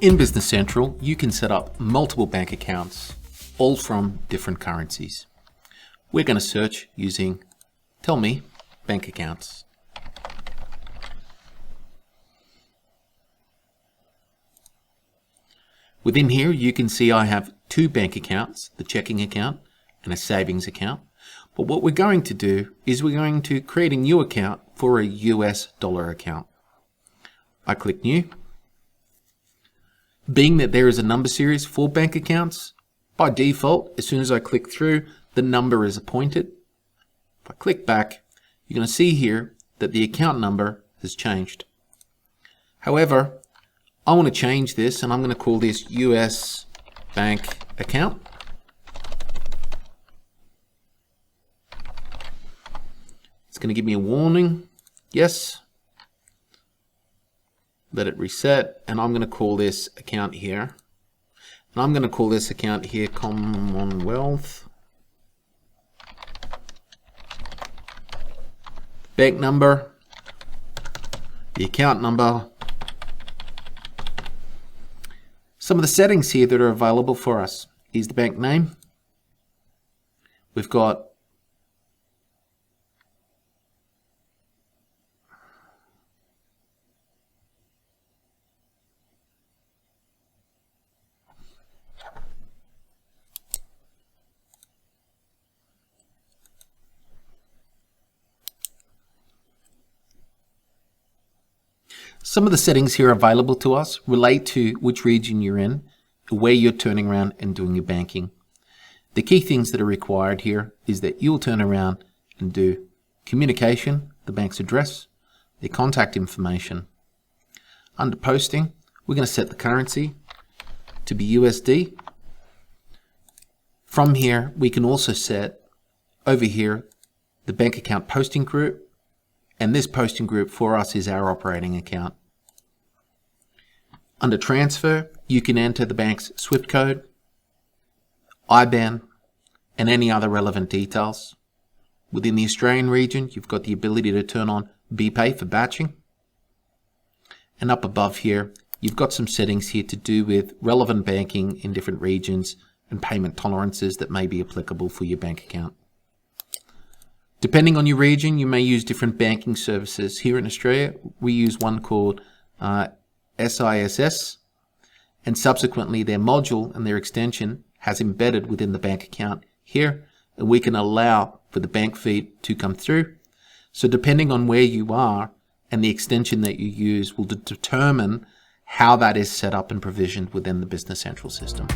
In Business Central, you can set up multiple bank accounts, all from different currencies. We're going to search using Tell Me Bank Accounts. Within here, you can see I have two bank accounts, the checking account and a savings account. But what we're going to do is we're going to create a new account for a US dollar account. I click New. Being that there is a number series for bank accounts, by default, as soon as I click through, the number is appointed. If I click back, you're going to see here that the account number has changed. However, I want to change this and I'm going to call this US bank account. It's going to give me a warning. Yes. Let it reset, and I'm going to call this account here. And I'm going to call this account here Commonwealth. Bank number, the account number. Some of the settings here that are available for us is the bank name. We've got some of the settings here available to us relate to which region you're in, where you're turning around and doing your banking. The key things that are required here is that you'll turn around and do communication, the bank's address, their contact information. Under posting, we're going to set the currency to be USD. From here, we can also set over here the bank account posting group, and this posting group for us is our operating account. Under transfer, you can enter the bank's SWIFT code, IBAN, and any other relevant details. Within the Australian region, you've got the ability to turn on BPay for batching. And up above here, you've got some settings here to do with relevant banking in different regions and payment tolerances that may be applicable for your bank account. Depending on your region, you may use different banking services. Here in Australia, we use one called SISS, and subsequently their module and their extension has embedded within the bank account here, and we can allow for the bank feed to come through. So depending on where you are and the extension that you use will determine how that is set up and provisioned within the Business Central system.